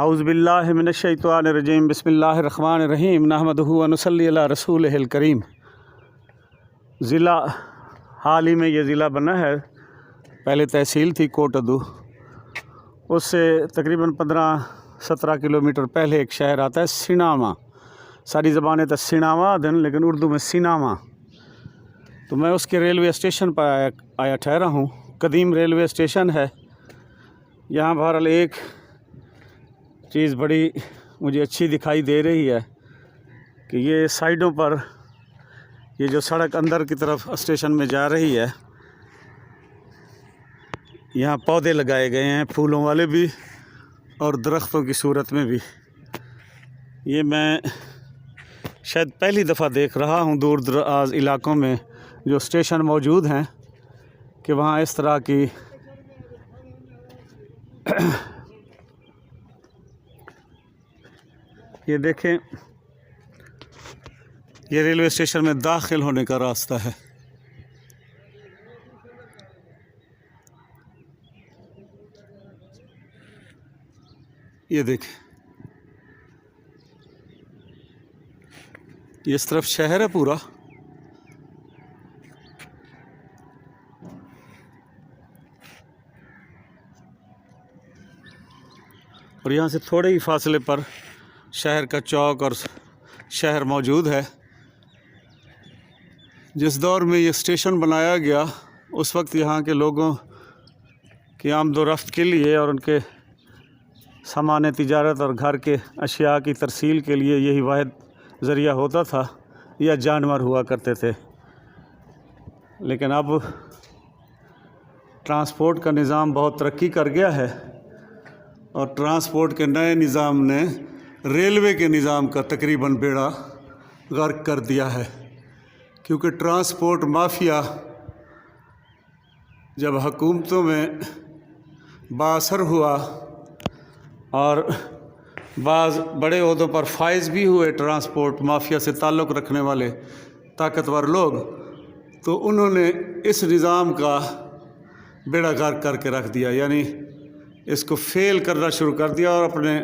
औज़ुबिल्लाहि मिनश्शैतानिर्रजीम बिस्मिल्लाहिर्रहमानिर्रहीम नहमदुहु व नुसल्ली अला रसूलिहिल करीम। ज़िला हाल ही में ये ज़िला बना है। पहले तहसील थी कोटअदू, उससे तकरीबन 15-17 किलोमीटर पहले एक शहर आता है सिनामा। सारी ज़बानें तो सिनामा दिन, लेकिन उर्दू में सिनामा। तो मैं उसके रेलवे स्टेशन पर आया ठहरा हूँ। कदीम रेलवे स्टेशन है। यहाँ बहरहाल एक चीज़ बड़ी मुझे अच्छी दिखाई दे रही है कि ये साइडों पर ये जो सड़क अंदर की तरफ स्टेशन में जा रही है, यहाँ पौधे लगाए गए हैं, फूलों वाले भी और दरख्तों की सूरत में भी। ये मैं शायद पहली दफ़ा देख रहा हूँ दूर दराज इलाकों में जो स्टेशन मौजूद हैं कि वहाँ इस तरह की ये देखें, ये रेलवे स्टेशन में दाखिल होने का रास्ता है। ये देखें, ये इस तरफ शहर है पूरा। और यहाँ से थोड़े ही फासले पर शहर का चौक और शहर मौजूद है। जिस दौर में ये स्टेशन बनाया गया उस वक्त यहाँ के लोगों की आमदोरफ्त के लिए और उनके सामान तिजारत और घर के अशिया की तरसील के लिए यही वाहिद ज़रिया होता था, या जानवर हुआ करते थे। लेकिन अब ट्रांसपोर्ट का निज़ाम बहुत तरक्की कर गया है और ट्रांसपोर्ट के नए निज़ाम ने रेलवे के निज़ाम का तकरीबन बेड़ा गर्क कर दिया है। क्योंकि ट्रांसपोर्ट माफिया जब हुकूमतों में बाअसर हुआ और बाज़ बड़े ओहदों पर फाइज भी हुए ट्रांसपोर्ट माफिया से ताल्लुक़ रखने वाले ताकतवर लोग, तो उन्होंने इस निज़ाम का बेड़ा गर्क करके रख दिया, यानी इसको फेल करना शुरू कर दिया और अपने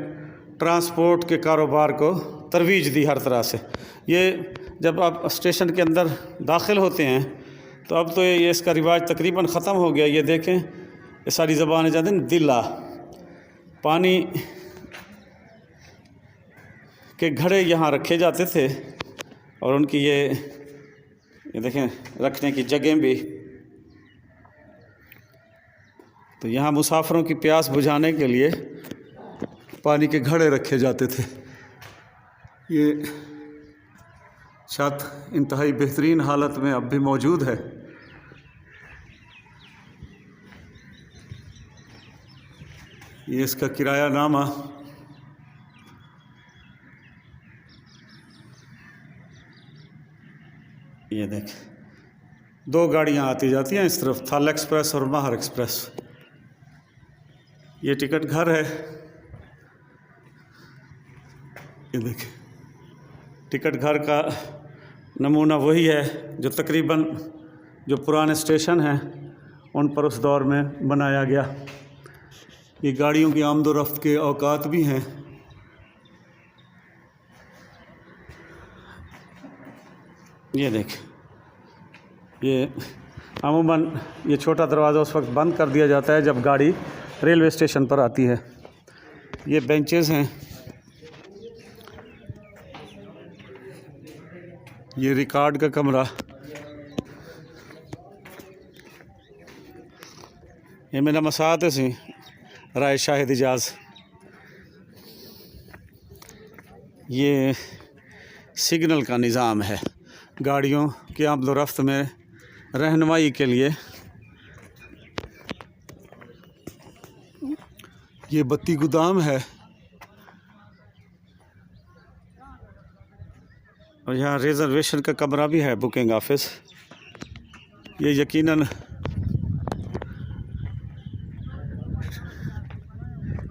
ट्रांसपोर्ट के कारोबार को तरवीज दी हर तरह से। ये जब आप स्टेशन के अंदर दाखिल होते हैं तो अब तो ये इसका रिवाज तकरीबन ख़त्म हो गया। ये देखें, ये सारी ज़बानें जाते हैं दिला, पानी के घड़े यहाँ रखे जाते थे और उनकी ये देखें रखने की जगह भी। तो यहाँ मुसाफिरों की प्यास बुझाने के लिए पानी के घड़े रखे जाते थे। ये छत इंतहाई बेहतरीन हालत में अब भी मौजूद है। ये इसका किराया नामा ये देख, 2 गाड़ियाँ आती जाती हैं इस तरफ, थल एक्सप्रेस और महर एक्सप्रेस। ये टिकट घर है। ये देखें, टिकट घर का नमूना वही है जो तकरीबन जो पुराने स्टेशन हैं उन पर उस दौर में बनाया गया। ये गाड़ियों की आमदोरफ्त के औकात भी हैं। ये देखें, ये अमूमन ये छोटा दरवाज़ा उस वक्त बंद कर दिया जाता है जब गाड़ी रेलवे स्टेशन पर आती है। ये बेंचेस हैं, ये रिकॉर्ड का कमरा, ये मेरा मसात है सी राय शाहिद इजाज़। ये सिग्नल का निज़ाम है गाड़ियों की आमदोरफ्त में रहनुमाई के लिए। ये बत्ती गोदाम है और यहाँ रिज़र्वेशन का कमरा भी है, बुकिंग ऑफिस। ये यकीनन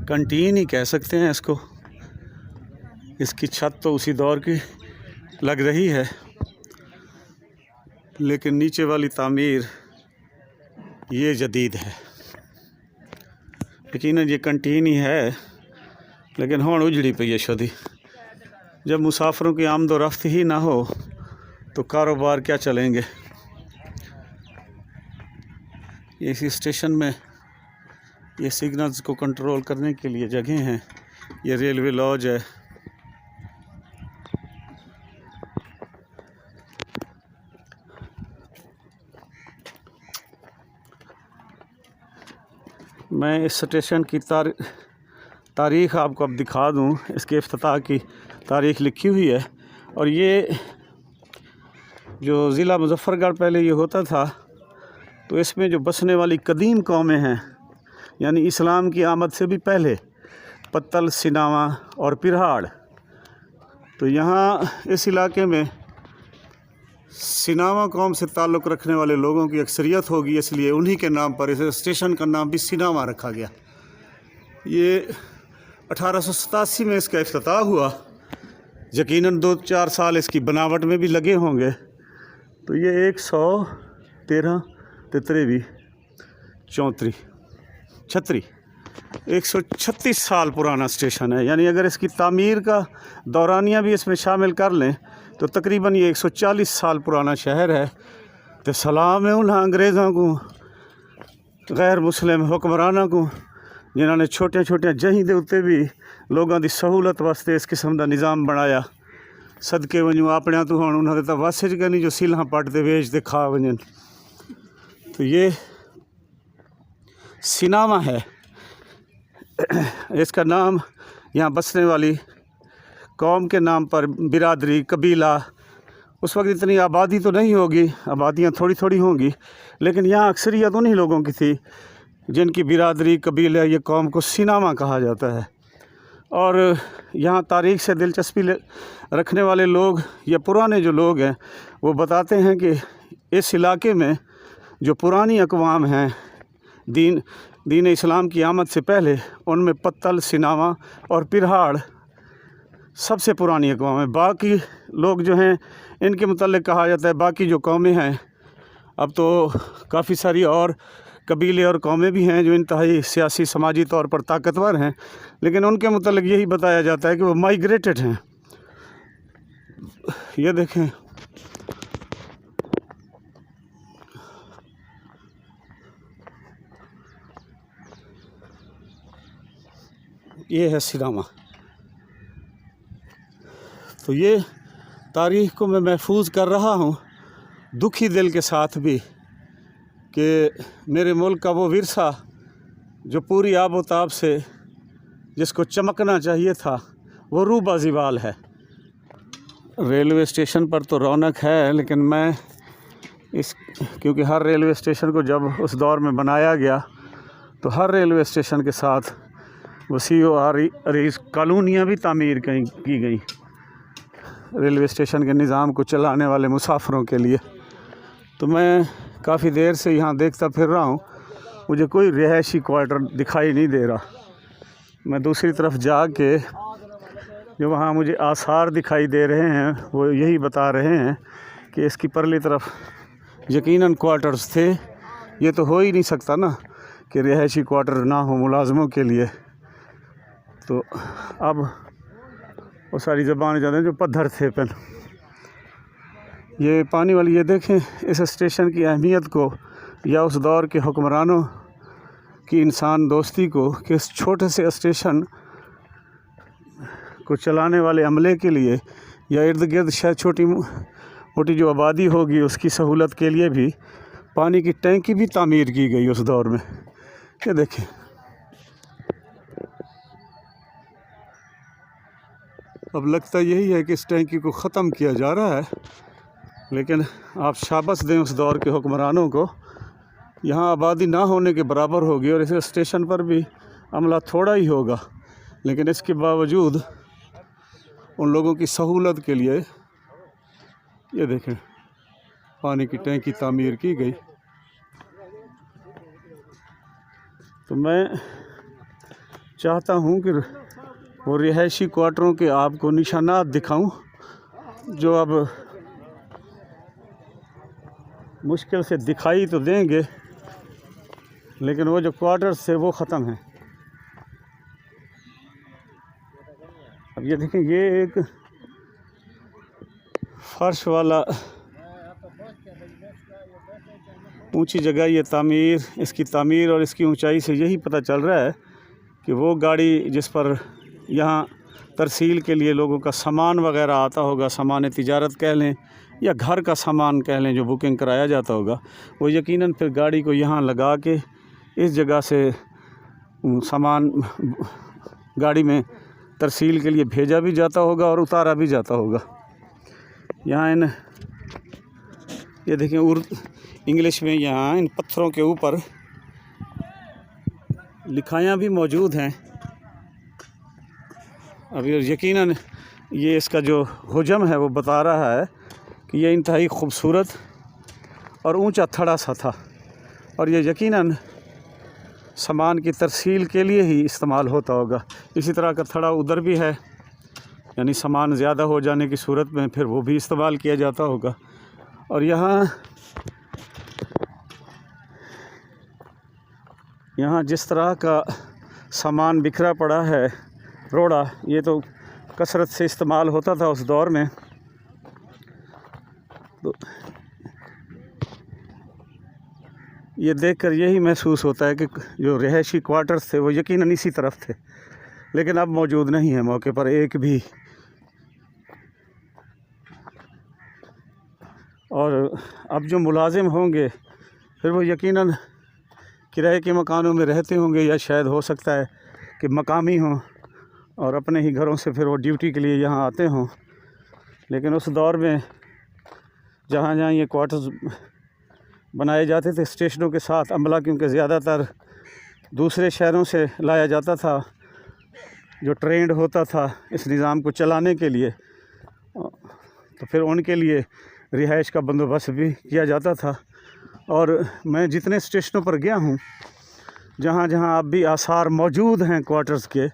कंटीन ही कह सकते हैं इसको। इसकी छत तो उसी दौर की लग रही है, लेकिन नीचे वाली तामीर ये जदीद है। यकीनन ये कंटीन ही है लेकिन हुण उजड़ी पई है शोधी। जब मुसाफिरों की आमदोरफ्त ही ना हो तो कारोबार क्या चलेंगे। इसी स्टेशन में ये सिग्नल्स को कंट्रोल करने के लिए जगह हैं। ये रेलवे लॉज है। मैं इस स्टेशन की तारीख़ आपको अब दिखा दूं। इसके इफ्तिताह की तारीख़ लिखी हुई है। और ये जो ज़िला मुज़फ़्फ़रगढ़ पहले ये होता था, तो इसमें जो बसने वाली कदीम कौमें हैं, यानी इस्लाम की आमद से भी पहले, पत्तल, सिनावा और पिरहाड़, तो यहाँ इस इलाके में सिनावा कौम से ताल्लुक़ रखने वाले लोगों की अक्सरियत होगी, इसलिए उन्हीं के नाम पर इस स्टेशन का नाम भी सिनावा रखा गया। ये 1887 में इसका इफ्तिताह हुआ। यकीनन 2-4 साल इसकी बनावट में भी लगे होंगे। तो ये 113, 33, 34, 36, 136 साल पुराना स्टेशन है। यानी अगर इसकी तामीर का दौरानिया भी इसमें शामिल कर लें तो तकरीबन ये 140 साल पुराना शहर है। तो सलाम है उन अंग्रेज़ों को, गैर मुस्लिम हुक्मरानां को, जिन्होंने छोटे छोटे जहीं दे उत्ते भी लोगों की सहूलत वास्ते इस किस्म का निज़ाम बनाया। सदके वजूं अपने तो हुण उन्होंने तो वस च नहीं जो सिल्हां पटते वेचते खा वजन। तो ये सिनावा है। इसका नाम यहाँ बसने वाली कौम के नाम पर, बिरादरी, कबीला, उस वक्त इतनी आबादी तो नहीं होगी, आबादियाँ थोड़ी थोड़ी होंगी, लेकिन यहाँ अक्सरियत उन्हीं लोगों की थी जिनकी बिरादरी, कबीला, ये कौम को सिनावा कहा जाता है। और यहाँ तारीख़ से दिलचस्पी रखने वाले लोग या पुराने जो लोग हैं वो बताते हैं कि इस इलाके में जो पुरानी अक़वाम हैं दीन इस्लाम की आमद से पहले, उनमें पत्तल, सिनावा और पिरहाड़ सबसे पुरानी अक़वाम है। बाकी लोग जो हैं इनके मुतल्लिक़ कहा जाता है बाकी जो कौमें हैं, अब तो काफ़ी सारी और कबीले और कौमें भी हैं जो इंतहाई सियासी समाजी तौर पर ताकतवर हैं, लेकिन उनके मुतल्लिक़ यही बताया जाता है कि वो माइग्रेटेड हैं। ये देखें, ये है सिनावा। तो ये तारीख़ को मैं महफूज कर रहा हूँ दुखी दिल के साथ भी कि मेरे मुल्क का वो विरसा जो पूरी आबो ताब से जिसको चमकना चाहिए था, वो रूबा ज़िवाल है। रेलवे स्टेशन पर तो रौनक है, लेकिन मैं क्योंकि हर रेलवे स्टेशन को जब उस दौर में बनाया गया तो हर रेलवे स्टेशन के साथ वसी और अरीज़ कॉलोनियाँ भी तामीर की गई रेलवे स्टेशन के निज़ाम को चलाने वाले मुसाफिरों के लिए। तो मैं काफ़ी देर से यहाँ देखता फिर रहा हूँ, मुझे कोई रिहायशी क्वार्टर दिखाई नहीं दे रहा। मैं दूसरी तरफ जाके जो वहाँ मुझे आसार दिखाई दे रहे हैं वो यही बता रहे हैं कि इसकी परली तरफ यकीनन क्वार्टर्स थे। ये तो हो ही नहीं सकता ना कि रिहायशी क्वार्टर ना हो मुलाजमों के लिए। तो अब वो सारी ज़बान जाते हैं जो पत्थर थे पहले। ये पानी वाली, ये देखें इस स्टेशन की अहमियत को या उस दौर के हुक्मरानों की इंसान दोस्ती को कि इस छोटे से स्टेशन को चलाने वाले अमले के लिए या इर्द गिर्द शायद छोटी मोटी जो आबादी होगी उसकी सहूलत के लिए भी पानी की टैंकी भी तामीर की गई उस दौर में। ये देखें, अब लगता यही है कि इस टैंकी को ख़त्म किया जा रहा है, लेकिन आप शाबाश दें उस दौर के हुक्मरानों को। यहाँ आबादी ना होने के बराबर होगी और इस स्टेशन पर भी अमला थोड़ा ही होगा, लेकिन इसके बावजूद उन लोगों की सहूलत के लिए ये देखें पानी की टैंकी तामीर की गई। तो मैं चाहता हूँ कि वो रिहायशी क्वार्टरों के आपको निशानात दिखाऊं जो अब मुश्किल से दिखाई तो देंगे, लेकिन वो जो क्वार्टर्स थे वो ख़त्म हैं। अब ये देखें, ये एक फर्श वाला ऊंची जगह, ये तामीर, इसकी तामीर और इसकी ऊंचाई से यही पता चल रहा है कि वो गाड़ी जिस पर यहाँ तरसील के लिए लोगों का सामान वगैरह आता होगा, सामान तिजारत कह लें या घर का सामान कह लें, जो बुकिंग कराया जाता होगा, वो यकीनन फिर गाड़ी को यहाँ लगा के इस जगह से सामान गाड़ी में तरसील के लिए भेजा भी जाता होगा और उतारा भी जाता होगा। यहाँ ये देखें, इंग्लिश में यहाँ इन पत्थरों के ऊपर लिखायाँ भी मौजूद हैं। अब यकीनन ये इसका जो हुजम है वो बता रहा है कि ये इंतहाई ख़ूबसूरत और ऊंचा थड़ा सा था, और ये यकीनन सामान की तरसील के लिए ही इस्तेमाल होता होगा। इसी तरह का थड़ा उधर भी है, यानी सामान ज़्यादा हो जाने की सूरत में फिर वो भी इस्तेमाल किया जाता होगा। और यहाँ जिस तरह का सामान बिखरा पड़ा है, रोड़ा, ये तो कसरत से इस्तेमाल होता था उस दौर में। तो ये देखकर यही महसूस होता है कि जो रिहायशी क्वार्टर्स थे वो यकीनन इसी तरफ थे, लेकिन अब मौजूद नहीं है मौके पर एक भी। और अब जो मुलाजिम होंगे फिर वो यकीनन किराए के मकानों में रहते होंगे, या शायद हो सकता है कि मकामी हों और अपने ही घरों से फिर वो ड्यूटी के लिए यहाँ आते हों। लेकिन उस दौर में जहाँ जहाँ ये क्वार्टर्स बनाए जाते थे स्टेशनों के साथ, अमला क्योंकि ज़्यादातर दूसरे शहरों से लाया जाता था, जो ट्रेंड होता था इस निज़ाम को चलाने के लिए, तो फिर उनके लिए रिहाइश का बंदोबस्त भी किया जाता था। और मैं जितने स्टेशनों पर गया हूँ, जहाँ जहाँ अब भी आसार मौजूद हैं क्वार्टर्स के,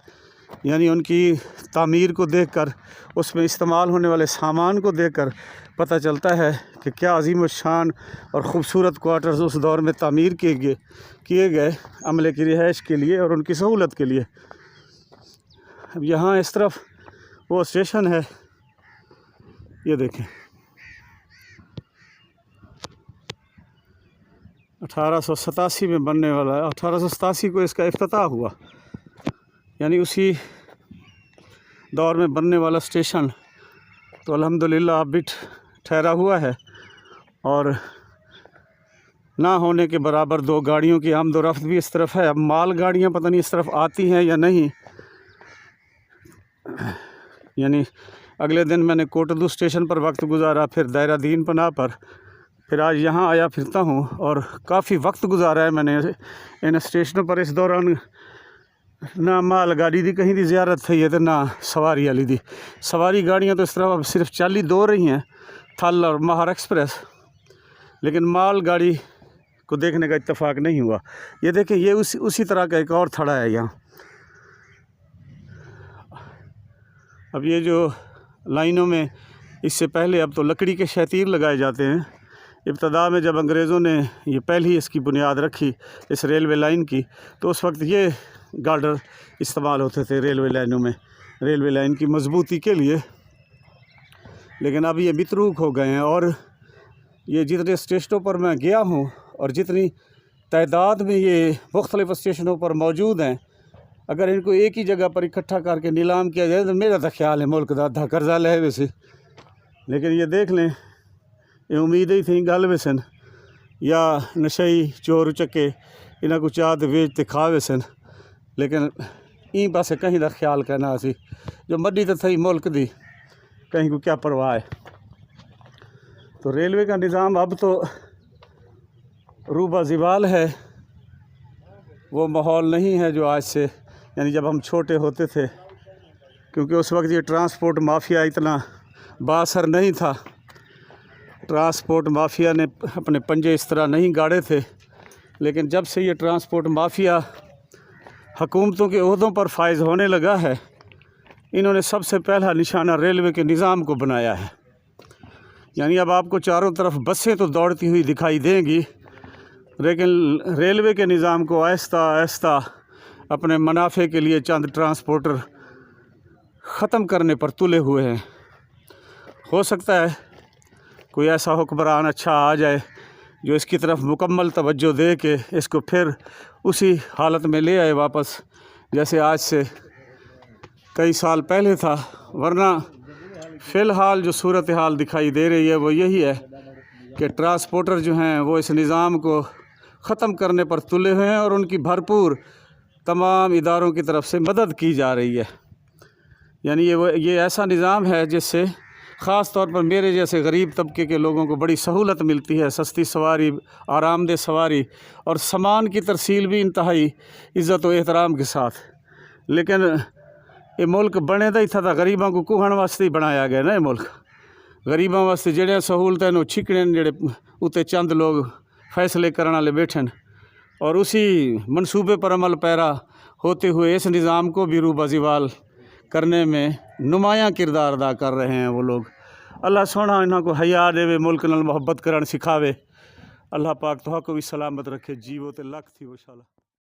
यानी उनकी तामीर को देखकर, उसमें इस्तेमाल होने वाले सामान को देखकर पता चलता है कि क्या अजीम शान और ख़ूबसूरत क्वार्टर्स उस दौर में तामीर किए गए अमले की रिहाइश के लिए और उनकी सहूलत के लिए। अब यहाँ इस तरफ वो स्टेशन है, ये देखें, 1887 में बनने वाला है। 1887 को इसका इफ्तिताह हुआ, यानी उसी दौर में बनने वाला स्टेशन तो अल्हम्दुलिल्लाह अब भी ठहरा हुआ है। और ना होने के बराबर दो गाड़ियों की आमद व रफ्त भी इस तरफ है। अब माल गाड़ियाँ पता नहीं इस तरफ आती हैं या नहीं। यानी अगले दिन मैंने कोटदू स्टेशन पर वक्त गुजारा, फिर दायरा दीन पनाह पर, फिर आज यहाँ आया फिरता हूँ और काफ़ी वक्त गुजारा है मैंने इन स्टेशनों पर। इस दौरान ना माल गाड़ी दी कहीं दी ज़ियारत थी है, तो ना सवारी वाली दी। सवारी गाड़ियाँ तो इस तरह अब सिर्फ चाली दो रही हैं, थल और महार एक्सप्रेस, लेकिन माल गाड़ी को देखने का इत्तेफाक नहीं हुआ। ये देखें, ये उसी तरह का एक और थड़ा है यहाँ। अब ये जो लाइनों में इससे पहले अब तो लकड़ी के शतीर लगाए जाते हैं। इब्तदा में जब अंग्रेज़ों ने ये पहली इसकी बुनियाद रखी इस रेलवे लाइन की, तो उस वक्त ये गार्डर इस्तेमाल होते थे रेलवे लाइनों में, रेलवे लाइन की मजबूती के लिए। लेकिन अब ये मितरूक हो गए हैं। और ये जितने स्टेशनों पर मैं गया हूँ और जितनी तादाद में ये मुख्तलिफ़ स्टेशनों पर मौजूद हैं, अगर इनको एक ही जगह पर इकट्ठा करके नीलाम किया जाए तो मेरा तो ख्याल है मुल्क का आधा कर्जा ले वैसे। लेकिन ये देख लें, ये उम्मीद ही थी गल वैसन या नशई चोर चक्के इन्हें को चाद वेचते खा वैसन, लेकिन ई पासे कहीं का ख्याल करना सी जो मड्डी तो थी मुल्क दी, कहीं को क्या परवाह है। तो रेलवे का निज़ाम अब तो रूबा ज़िवाल है, वो माहौल नहीं है जो आज से, यानी जब हम छोटे होते थे, क्योंकि उस वक्त ये ट्रांसपोर्ट माफिया इतना बाअसर नहीं था। ट्रांसपोर्ट माफिया ने अपने पंजे इस तरह नहीं गाड़े थे। लेकिन जब से ये ट्रांसपोर्ट माफिया हुकूमतों के ओहदों पर फायज होने लगा है, इन्होंने सबसे पहला निशाना रेलवे के निज़ाम को बनाया है। यानी अब आपको चारों तरफ बसें तो दौड़ती हुई दिखाई देंगी, लेकिन रेलवे के निज़ाम को आहिस्ता आहिस्ता अपने मुनाफे के लिए चंद ट्रांसपोर्टर ख़त्म करने पर तुले हुए हैं। हो सकता है कोई ऐसा हुक्मरान अच्छा आ जाए जो इसकी तरफ मुकम्मल तवज्जो दे के इसको फिर उसी हालत में ले आए वापस, जैसे आज से कई साल पहले था। वरना फ़िलहाल जो सूरत हाल दिखाई दे रही है वो यही है कि ट्रांसपोर्टर जो हैं वो इस निज़ाम को ख़त्म करने पर तुले हुए हैं और उनकी भरपूर तमाम इदारों की तरफ से मदद की जा रही है। यानी ये ऐसा निज़ाम है जिससे ख़ास तौर पर मेरे जैसे गरीब तबके के लोगों को बड़ी सहूलत मिलती है, सस्ती सवारी, आरामदेह सवारी और सामान की तरसील भी इंतहाई इज़्ज़त व एहतराम के साथ। लेकिन ये मुल्क बने तो था गरीबों को कुहण वास्ते ही बनाया गया ना। ये मुल्क गरीबों वास्ते जेड़े सहूलत हैं छिकने जेड़े उत्ते चंद लोग फैसले करने वाले बैठे और उसी मंसूबे पर अमल पैरा होते हुए इस निज़ाम को भी रूबाजीवाल करने में नुमायाँ किरदार अदा कर रहे हैं वो लोग। अल्लाह सोना इन्हों को हया देवे, मुल्क नाल मोहब्बत करन सिखावे। अल्लाह पाक तुहां को भी सलामत रखे। जीवो ते लख थी वो शाला।